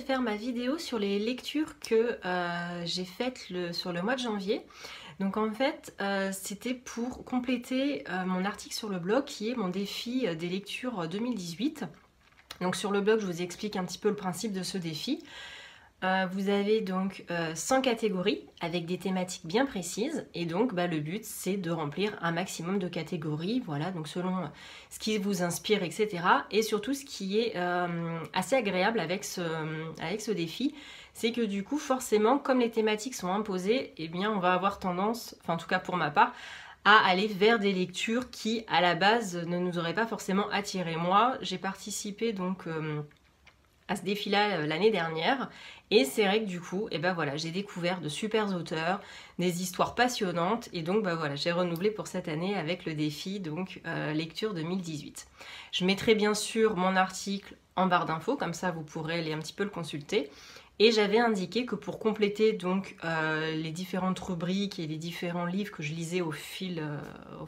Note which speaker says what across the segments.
Speaker 1: faire ma vidéo sur les lectures que j'ai faites sur le mois de janvier. Donc en fait, c'était pour compléter mon article sur le blog qui est mon défi des lectures 2018. Donc sur le blog, je vous explique un petit peu le principe de ce défi. Vous avez donc 100 catégories avec des thématiques bien précises et donc le but c'est de remplir un maximum de catégories, voilà, donc selon ce qui vous inspire, etc. Et surtout ce qui est assez agréable avec ce défi, c'est que du coup forcément comme les thématiques sont imposées, eh bien on va avoir tendance, enfin en tout cas pour ma part, à aller vers des lectures qui à la base ne nous auraient pas forcément attiré. Moi j'ai participé donc à ce défi-là l'année dernière et c'est vrai que du coup voilà, j'ai découvert de super auteurs, des histoires passionnantes et donc voilà, j'ai renouvelé pour cette année avec le défi donc lecture 2018. Je mettrai bien sûr mon article en barre d'infos, comme ça vous pourrez aller un petit peu le consulter. Et j'avais indiqué que pour compléter donc les différentes rubriques et les différents livres que je lisais au fil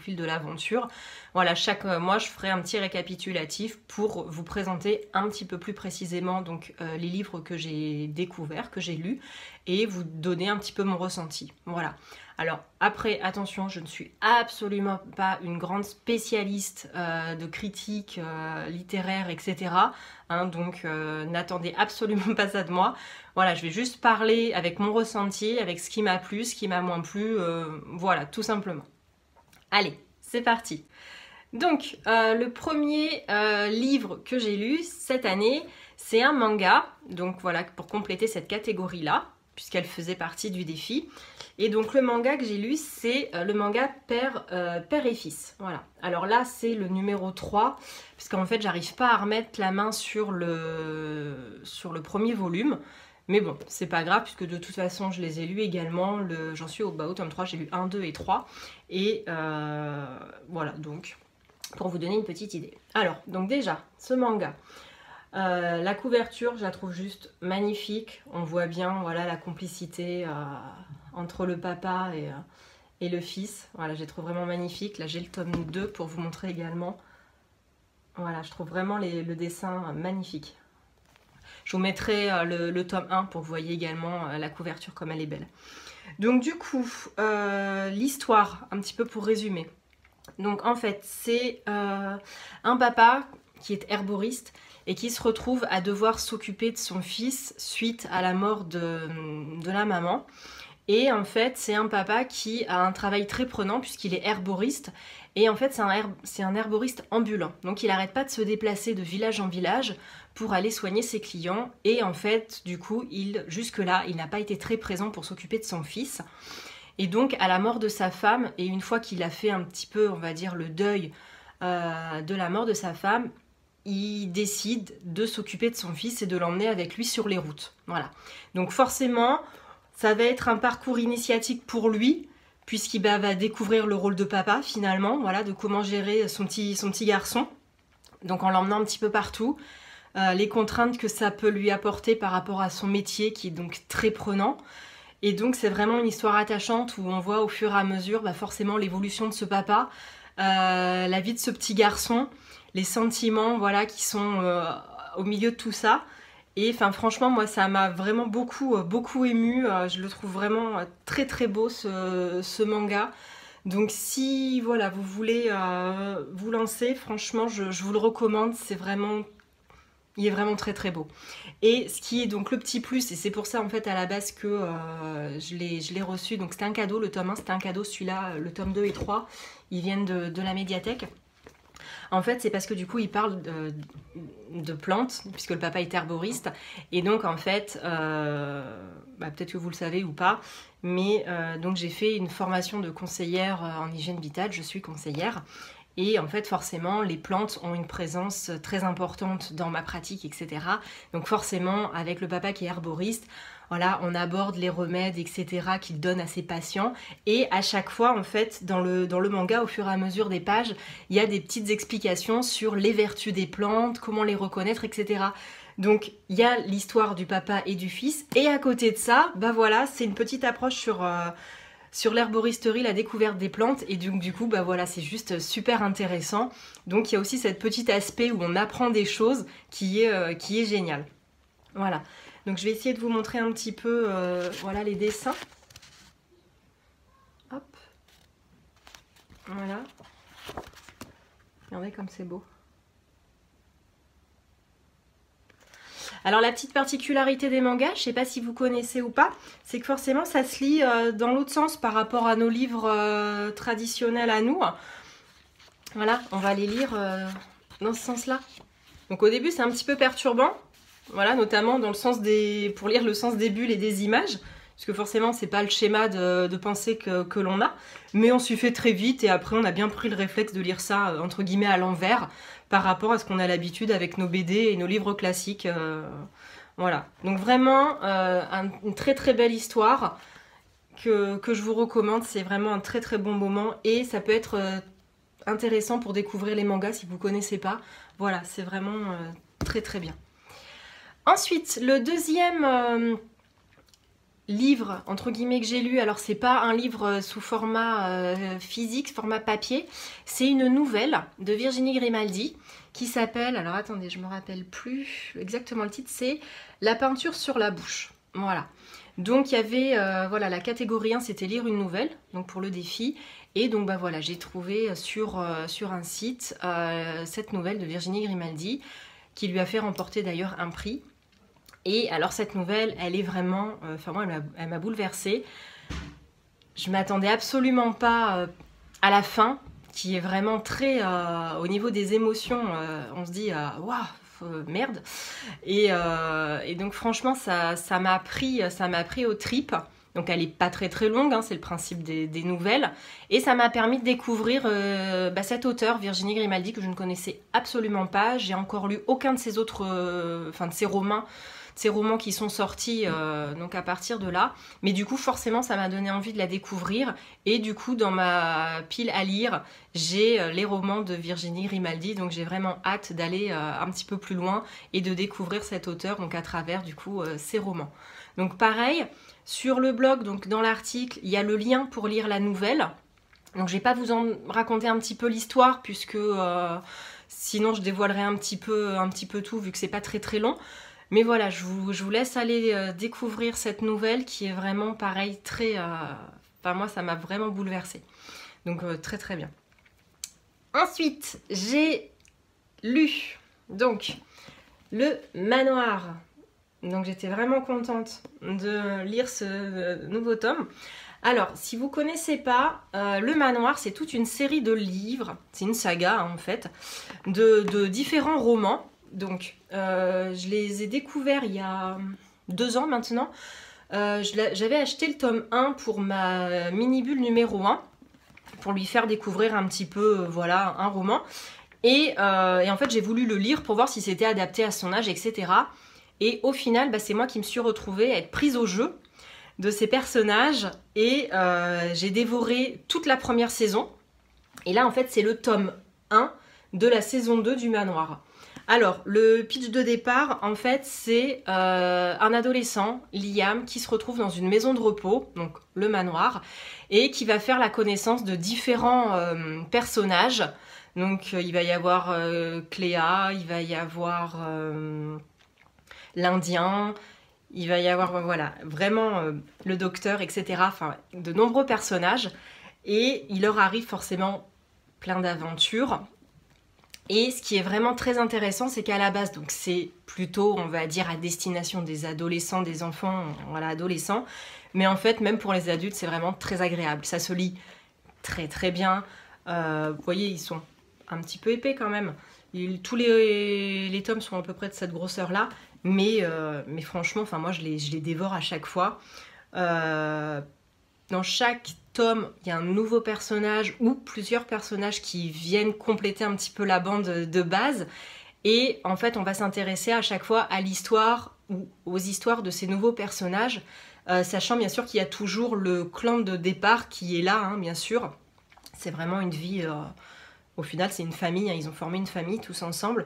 Speaker 1: de l'aventure, voilà, chaque mois je ferai un petit récapitulatif pour vous présenter un petit peu plus précisément donc les livres que j'ai découverts, que j'ai lus, et vous donner un petit peu mon ressenti. Voilà. Alors après, attention, je ne suis absolument pas une grande spécialiste de critique littéraire, etc. Donc n'attendez absolument pas ça de moi. Voilà, je vais juste parler avec mon ressenti, avec ce qui m'a plu, ce qui m'a moins plu, voilà, tout simplement. Allez, c'est parti. Donc, le premier livre que j'ai lu cette année, c'est un manga, donc voilà, pour compléter cette catégorie-là, puisqu'elle faisait partie du défi. Et donc le manga que j'ai lu, c'est le manga Père et Fils. Voilà. Alors là, c'est le numéro 3, puisqu'en fait, j'arrive pas à remettre la main sur le premier volume. Mais bon, c'est pas grave, puisque de toute façon, je les ai lus également. J'en suis au tome 3, j'ai lu 1, 2 et 3. Et voilà, donc, pour vous donner une petite idée. Alors, donc déjà, ce manga... la couverture, je la trouve juste magnifique. On voit bien voilà, la complicité entre le papa et le fils. Voilà, je la trouve vraiment magnifique. Là, j'ai le tome 2 pour vous montrer également. Voilà, je trouve vraiment le dessin magnifique. Je vous mettrai le tome 1 pour que vous voyez également la couverture comme elle est belle. Donc du coup, l'histoire, un petit peu pour résumer. Donc en fait, c'est un papa qui est herboriste et qui se retrouve à devoir s'occuper de son fils suite à la mort de la maman. Et en fait, c'est un papa qui a un travail très prenant puisqu'il est herboriste. Et en fait, c'est un herboriste ambulant. Donc il n'arrête pas de se déplacer de village en village pour aller soigner ses clients. Et en fait, du coup, jusque-là, il n'a pas été très présent pour s'occuper de son fils. Et donc, à la mort de sa femme, et une fois qu'il a fait un petit peu, on va dire, le deuil de la mort de sa femme, il décide de s'occuper de son fils et de l'emmener avec lui sur les routes. Voilà. Donc forcément, ça va être un parcours initiatique pour lui, puisqu'il va découvrir le rôle de papa finalement, voilà, de comment gérer son petit garçon, donc en l'emmenant un petit peu partout, les contraintes que ça peut lui apporter par rapport à son métier qui est donc très prenant. Et donc c'est vraiment une histoire attachante où on voit au fur et à mesure forcément l'évolution de ce papa, la vie de ce petit garçon, les sentiments voilà, qui sont au milieu de tout ça. Et franchement, moi, ça m'a vraiment beaucoup émue. Je le trouve vraiment très très beau ce manga. Donc si voilà, vous voulez vous lancer, franchement, je vous le recommande. Il est vraiment très très beau. Et ce qui est donc le petit plus, et c'est pour ça en fait à la base que je l'ai reçu, donc c'était un cadeau, le tome 1 c'était un cadeau, celui-là, le tome 2 et 3, ils viennent de la médiathèque. En fait, c'est parce que du coup, il parle de plantes, puisque le papa est herboriste. Et donc, en fait, peut-être que vous le savez ou pas, mais donc j'ai fait une formation de conseillère en hygiène vitale, je suis conseillère. Et en fait, forcément, les plantes ont une présence très importante dans ma pratique, etc. Donc forcément, avec le papa qui est herboriste, voilà, on aborde les remèdes, etc. qu'il donne à ses patients. Et à chaque fois, en fait, dans le manga, au fur et à mesure des pages, il y a des petites explications sur les vertus des plantes, comment les reconnaître, etc. Donc, il y a l'histoire du papa et du fils. Et à côté de ça, voilà, c'est une petite approche sur l'herboristerie, la découverte des plantes, et donc du coup, voilà, c'est juste super intéressant. Donc il y a aussi cet petit aspect où on apprend des choses qui est génial. Voilà. Donc je vais essayer de vous montrer un petit peu voilà, les dessins. Hop. Voilà. Regardez comme c'est beau. Alors la petite particularité des mangas, je ne sais pas si vous connaissez ou pas, c'est que forcément ça se lit dans l'autre sens par rapport à nos livres traditionnels à nous. Voilà, on va les lire dans ce sens-là. Donc au début c'est un petit peu perturbant, voilà, notamment dans le sens pour lire le sens des bulles et des images, parce que forcément c'est pas le schéma de pensée que l'on a, mais on s'y fait très vite et après on a bien pris le réflexe de lire ça entre guillemets à l'envers par rapport à ce qu'on a l'habitude avec nos BD et nos livres classiques. Voilà, donc vraiment une très très belle histoire que je vous recommande, c'est vraiment un très très bon moment et ça peut être intéressant pour découvrir les mangas si vous ne connaissez pas. Voilà, c'est vraiment très très bien. Ensuite, le deuxième livre, entre guillemets, que j'ai lu, alors c'est pas un livre sous format physique, format papier, c'est une nouvelle de Virginie Grimaldi qui s'appelle, alors attendez, je me rappelle plus exactement le titre, c'est La peinture sur la bouche. Voilà. Donc il y avait, voilà, la catégorie 1, c'était lire une nouvelle, donc pour le défi. Et donc bah voilà, j'ai trouvé sur un site cette nouvelle de Virginie Grimaldi, qui lui a fait remporter d'ailleurs un prix. Et alors cette nouvelle, elle est vraiment, enfin moi elle m'a bouleversée. Je m'attendais absolument pas à la fin, qui est vraiment très, au niveau des émotions, on se dit, waouh, merde. Et donc franchement, ça m'a pris aux tripes. Donc elle n'est pas très très longue, hein, c'est le principe des nouvelles. Et ça m'a permis de découvrir cette auteure, Virginie Grimaldi, que je ne connaissais absolument pas. J'ai encore lu aucun de ses autres, de ses romans qui sont sortis donc à partir de là. Mais du coup, forcément, ça m'a donné envie de la découvrir. Et du coup, dans ma pile à lire, j'ai les romans de Virginie Grimaldi. Donc j'ai vraiment hâte d'aller un petit peu plus loin et de découvrir cette auteure donc à travers du coup ses romans. Donc pareil, sur le blog, donc dans l'article, il y a le lien pour lire la nouvelle. Donc je ne vais pas vous en raconter un petit peu l'histoire puisque sinon je dévoilerai un petit peu tout vu que c'est pas très très long. Mais voilà, je vous laisse aller découvrir cette nouvelle qui est vraiment pareil, très... Enfin moi ça m'a vraiment bouleversée. Donc très très bien. Ensuite, j'ai lu donc Le Manoir. Donc j'étais vraiment contente de lire ce nouveau tome. Alors, si vous ne connaissez pas, Le Manoir, c'est toute une série de livres, c'est une saga hein, en fait, de différents romans. Donc, je les ai découverts il y a 2 ans maintenant. J'avais acheté le tome 1 pour ma mini-bulle numéro 1, pour lui faire découvrir un petit peu, voilà, un roman. Et en fait, j'ai voulu le lire pour voir si c'était adapté à son âge, etc. Et au final, c'est moi qui me suis retrouvée à être prise au jeu de ces personnages. Et j'ai dévoré toute la première saison. Et là, en fait, c'est le tome 1 de la saison 2 du Manoir. Alors, le pitch de départ, en fait, c'est un adolescent, Liam, qui se retrouve dans une maison de repos, donc le manoir, et qui va faire la connaissance de différents personnages. Donc, il va y avoir Cléa, il va y avoir l'Indien, il va y avoir, voilà, vraiment le docteur, etc. Enfin, de nombreux personnages. Et il leur arrive forcément plein d'aventures. Et ce qui est vraiment très intéressant, c'est qu'à la base, donc c'est plutôt, on va dire, à destination des adolescents, des enfants, voilà, adolescents. Mais en fait, même pour les adultes, c'est vraiment très agréable. Ça se lit très très bien. Vous voyez, ils sont un petit peu épais quand même. Tous les tomes sont à peu près de cette grosseur-là. Mais franchement, enfin moi, je les dévore à chaque fois. Dans chaque tome, il y a un nouveau personnage ou plusieurs personnages qui viennent compléter un petit peu la bande de base. Et en fait, on va s'intéresser à chaque fois à l'histoire ou aux histoires de ces nouveaux personnages, sachant bien sûr qu'il y a toujours le clan de départ qui est là, hein, bien sûr. C'est vraiment une vie, au final, c'est une famille, hein, ils ont formé une famille tous ensemble.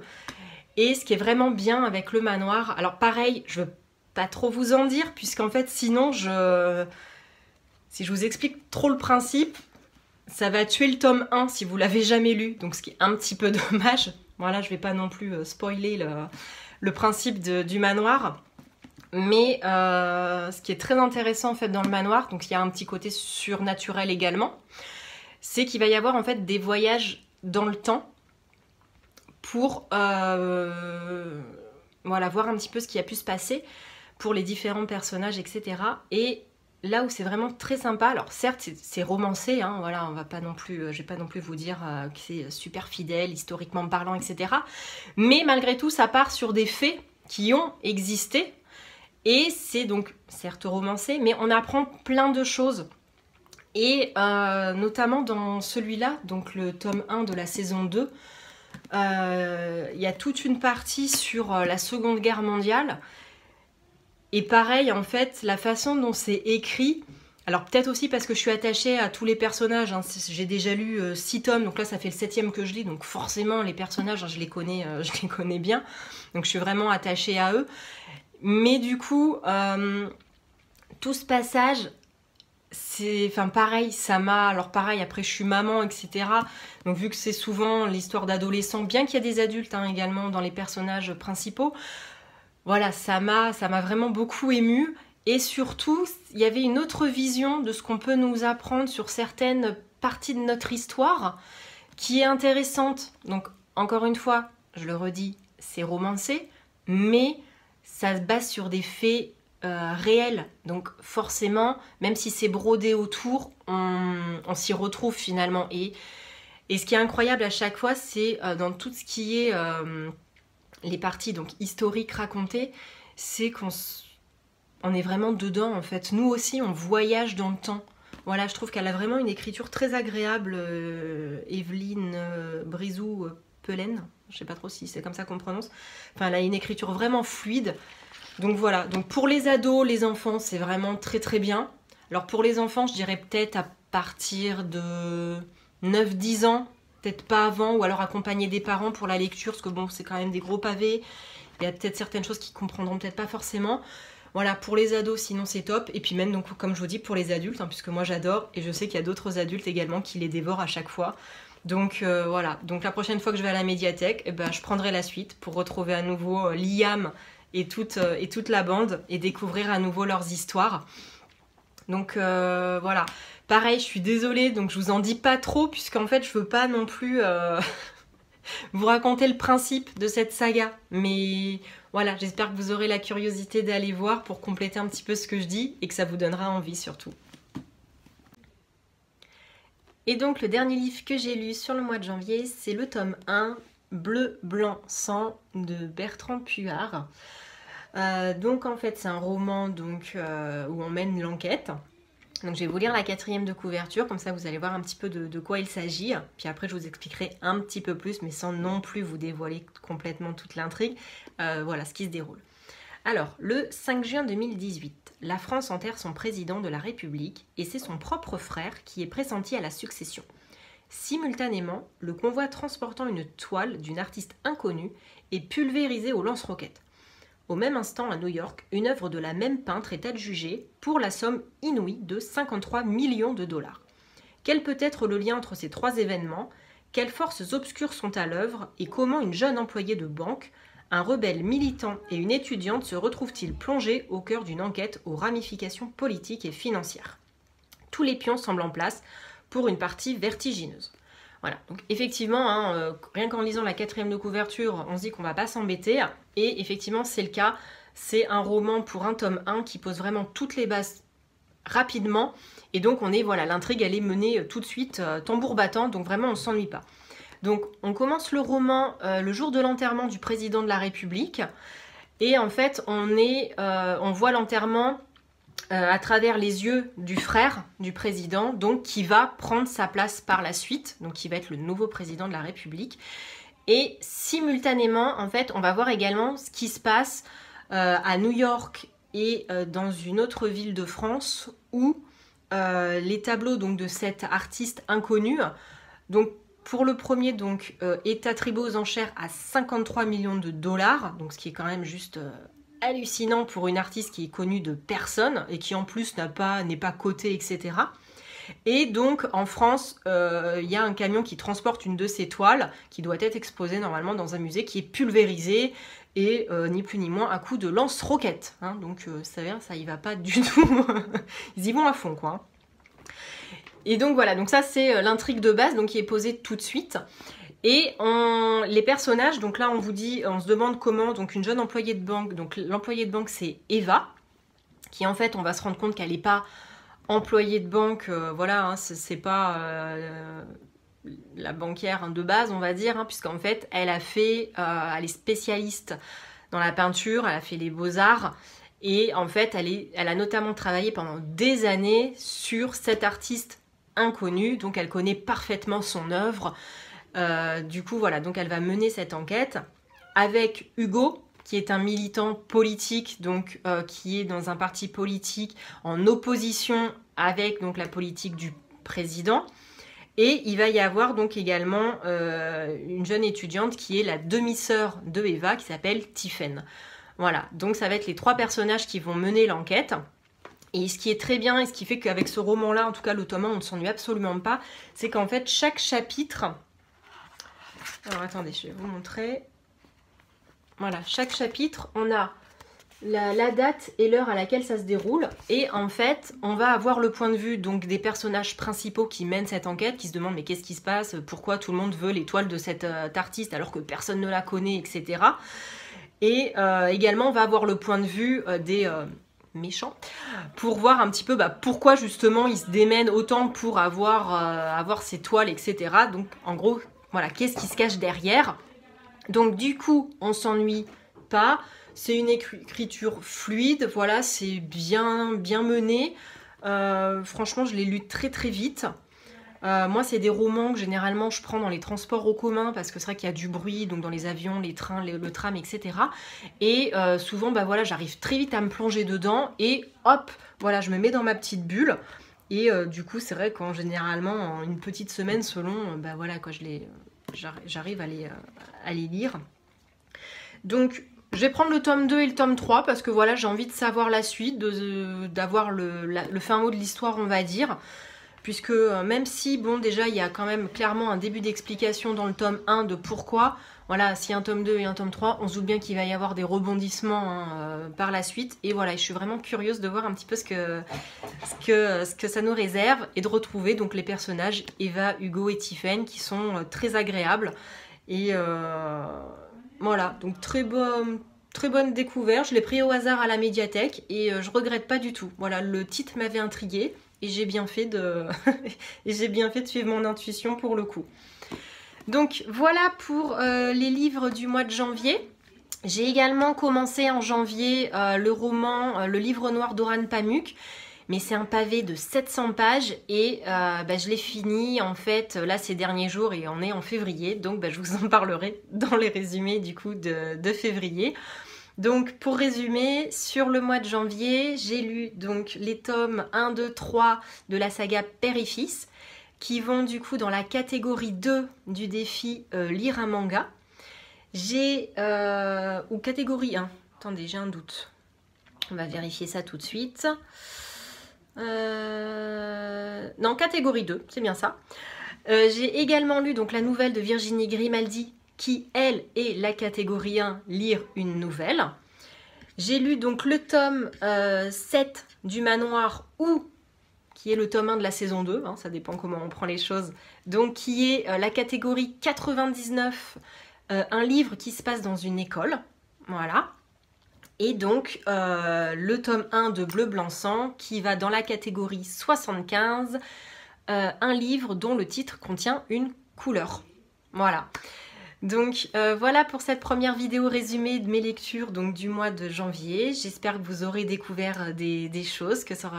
Speaker 1: Et ce qui est vraiment bien avec le manoir, alors pareil, je ne veux pas trop vous en dire, puisqu'en fait, sinon, si je vous explique trop le principe, ça va tuer le tome 1 si vous l'avez jamais lu, donc ce qui est un petit peu dommage. Voilà, je vais pas non plus spoiler le principe du manoir. Mais ce qui est très intéressant en fait dans le manoir, donc il y a un petit côté surnaturel également, c'est qu'il va y avoir en fait des voyages dans le temps pour voilà, voir un petit peu ce qui a pu se passer pour les différents personnages, etc. Et là où c'est vraiment très sympa, alors certes c'est romancé, hein, voilà, on va pas non plus, je vais pas non plus vous dire que c'est super fidèle, historiquement parlant, etc. Mais malgré tout, ça part sur des faits qui ont existé. Et c'est donc certes romancé, mais on apprend plein de choses. Et notamment dans celui-là, donc le tome 1 de la saison 2, il y a toute une partie sur la Seconde Guerre mondiale. Et pareil, en fait, la façon dont c'est écrit, alors peut-être aussi parce que je suis attachée à tous les personnages, hein, j'ai déjà lu 6 tomes, donc là ça fait le 7e que je lis, donc forcément les personnages, hein, je les connais bien, donc je suis vraiment attachée à eux. Mais du coup, tout ce passage, c'est, enfin pareil, ça m'a, alors pareil, après je suis maman, etc. Donc vu que c'est souvent l'histoire d'adolescents, bien qu'il y a des adultes hein, également dans les personnages principaux, voilà, ça m'a vraiment beaucoup émue. Et surtout, il y avait une autre vision de ce qu'on peut nous apprendre sur certaines parties de notre histoire qui est intéressante. Donc encore une fois, je le redis, c'est romancé, mais ça se base sur des faits réels. Donc forcément, même si c'est brodé autour, on s'y retrouve finalement. Et ce qui est incroyable à chaque fois, c'est dans tout ce qui est les parties donc historiques racontées, c'est on est vraiment dedans en fait. Nous aussi, on voyage dans le temps. Voilà, je trouve qu'elle a vraiment une écriture très agréable, Evelyne Brizou-Pelen. Je sais pas trop si c'est comme ça qu'on prononce. Enfin, elle a une écriture vraiment fluide. Donc voilà, donc pour les ados, les enfants, c'est vraiment très très bien. Alors pour les enfants, je dirais peut-être à partir de 9-10 ans, peut-être pas avant, ou alors accompagner des parents pour la lecture, parce que bon, c'est quand même des gros pavés. Il y a peut-être certaines choses qu'ils comprendront peut-être pas forcément. Voilà, pour les ados, sinon c'est top. Et puis même, donc, comme je vous dis, pour les adultes, hein, puisque moi j'adore, et je sais qu'il y a d'autres adultes également qui les dévorent à chaque fois. Donc voilà, donc la prochaine fois que je vais à la médiathèque, eh ben, je prendrai la suite pour retrouver à nouveau Liam et toute la bande et découvrir à nouveau leurs histoires. Donc voilà, pareil, je suis désolée, donc je vous en dis pas trop, puisqu'en fait je veux pas non plus vous raconter le principe de cette saga. Mais voilà, j'espère que vous aurez la curiosité d'aller voir pour compléter un petit peu ce que je dis et que ça vous donnera envie surtout. Et donc le dernier livre que j'ai lu sur le mois de janvier, c'est le tome 1, Bleu, Blanc, Sang de Bertrand Puart. Donc en fait c'est un roman donc, où on mène l'enquête. Donc je vais vous lire la 4e de couverture, comme ça vous allez voir un petit peu de quoi il s'agit. Puis après je vous expliquerai un petit peu plus, mais sans non plus vous dévoiler complètement toute l'intrigue. Voilà ce qui se déroule. Alors, le 5 juin 2018, la France enterre son président de la République et c'est son propre frère qui est pressenti à la succession. Simultanément, le convoi transportant une toile d'une artiste inconnue est pulvérisé au lance-roquettes. Au même instant, à New York, une œuvre de la même peintre est adjugée pour la somme inouïe de 53 millions de dollars. Quel peut être le lien entre ces 3 événements? Quelles forces obscures sont à l'œuvre et comment une jeune employée de banque, un rebelle militant et une étudiante se retrouvent-ils plongés au cœur d'une enquête aux ramifications politiques et financières? Tous les pions semblent en place pour une partie vertigineuse. Voilà, donc effectivement, hein, rien qu'en lisant la 4e de couverture, on se dit qu'on va pas s'embêter. Et effectivement, c'est le cas. C'est un roman pour un tome 1 qui pose vraiment toutes les bases rapidement. Et donc, voilà, l'intrigue, elle est menée tout de suite, tambour battant. Donc vraiment, on ne s'ennuie pas. Donc, on commence le roman le jour de l'enterrement du président de la République. Et en fait, on voit l'enterrement à travers les yeux du frère du président, donc qui va prendre sa place par la suite, donc qui va être le nouveau président de la République. Et simultanément, en fait, on va voir également ce qui se passe à New York et dans une autre ville de France où les tableaux donc, de cet artiste inconnu, donc pour le premier, donc, est attribué aux enchères à 53 millions de dollars, donc ce qui est quand même juste hallucinant pour une artiste qui est connue de personne et qui en plus n'est pas cotée, etc. Et donc en France, il y a un camion qui transporte une de ces toiles qui doit être exposée normalement dans un musée qui est pulvérisé et ni plus ni moins à coup de lance-roquettes. Hein, donc ça y va pas du tout. Ils y vont à fond, quoi. Et donc voilà, donc ça c'est l'intrigue de base, donc qui est posée tout de suite. Et les personnages, donc là on vous dit, on se demande comment, donc une jeune employée de banque, donc l'employée de banque c'est Eva, qui en fait on va se rendre compte qu'elle n'est pas employée de banque, voilà, hein, c'est pas la banquière de base on va dire, hein, puisqu'en fait elle est spécialiste dans la peinture, elle a fait les beaux-arts, et en fait elle a notamment travaillé pendant des années sur cet artiste inconnu, donc elle connaît parfaitement son œuvre. Du coup, voilà, donc elle va mener cette enquête avec Hugo, qui est un militant politique, donc qui est dans un parti politique en opposition avec donc la politique du président. Et il va y avoir donc également une jeune étudiante qui est la demi-sœur de Eva, qui s'appelle Tiphaine. Voilà, donc ça va être les 3 personnages qui vont mener l'enquête. Et ce qui est très bien, et ce qui fait qu'avec ce roman-là, en tout cas le tome 1, on ne s'ennuie absolument pas, c'est qu'en fait chaque chapitre... Alors attendez, je vais vous montrer. Voilà, chaque chapitre, on a la date et l'heure à laquelle ça se déroule. Et en fait, on va avoir le point de vue donc, des personnages principaux qui mènent cette enquête, qui se demandent mais qu'est-ce qui se passe, pourquoi tout le monde veut l'étoile de cet artiste alors que personne ne la connaît, etc. Et également, on va avoir le point de vue des... méchants, pour voir un petit peu pourquoi justement ils se démènent autant pour avoir ces toiles, etc. Donc en gros, voilà, qu'est-ce qui se cache derrière. Donc du coup, on s'ennuie pas, c'est une écriture fluide, voilà, c'est bien mené. Franchement, je l'ai lu très très vite. Moi, c'est des romans que généralement je prends dans les transports en commun parce que c'est vrai qu'il y a du bruit, donc dans les avions, les trains, le tram, etc. Et souvent, voilà, j'arrive très vite à me plonger dedans et hop, voilà, je me mets dans ma petite bulle. Et du coup, c'est vrai qu'en généralement, en une petite semaine, selon, voilà, quoi, j'arrive à les lire. Donc, je vais prendre le tome 2 et le tome 3 parce que voilà, j'ai envie de savoir la suite, d'avoir le fin mot de l'histoire, on va dire. Puisque même si, bon, déjà, il y a quand même clairement un début d'explication dans le tome 1 de pourquoi, voilà, s'il y a un tome 2 et un tome 3, on se doute bien qu'il va y avoir des rebondissements hein, par la suite. Et voilà, je suis vraiment curieuse de voir un petit peu ce que ça nous réserve et de retrouver donc les personnages Eva, Hugo et Tiphaine qui sont très agréables. Et voilà, donc très bonne découverte. Je l'ai pris au hasard à la médiathèque et je regrette pas du tout. Voilà, le titre m'avait intriguée. Et j'ai bien fait de suivre mon intuition pour le coup. Donc voilà pour les livres du mois de janvier. J'ai également commencé en janvier le roman Le Livre Noir d'Oran Pamuk. Mais c'est un pavé de 700 pages et je l'ai fini en fait là ces derniers jours et on est en février. Donc je vous en parlerai dans les résumés du coup de février. Donc pour résumer, sur le mois de janvier, j'ai lu donc les tomes 1, 2, 3 de la saga Père et Fils qui vont du coup dans la catégorie 2 du défi lire un manga. Ou catégorie 1, attendez j'ai un doute, on va vérifier ça tout de suite. Non, catégorie 2, c'est bien ça. J'ai également lu donc la nouvelle de Virginie Grimaldi qui, elle, est la catégorie 1, lire une nouvelle. J'ai lu donc le tome 7 du Manoir, qui est le tome 1 de la saison 2, hein, ça dépend comment on prend les choses, donc qui est la catégorie 99, un livre qui se passe dans une école, voilà. Et donc le tome 1 de Bleu Blanc Sang, qui va dans la catégorie 75, un livre dont le titre contient une couleur, voilà. Donc voilà pour cette première vidéo résumée de mes lectures donc, du mois de janvier. J'espère que vous aurez découvert des choses, que ça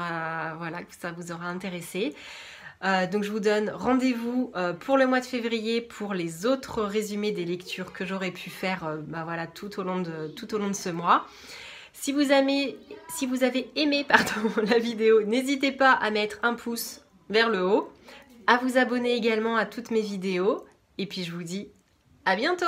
Speaker 1: vous aura intéressé. Donc je vous donne rendez-vous pour le mois de février pour les autres résumés des lectures que j'aurais pu faire voilà, tout au long de ce mois. Si vous avez aimé la vidéo, n'hésitez pas à mettre un pouce vers le haut, à vous abonner également à toutes mes vidéos et puis je vous dis à bientôt!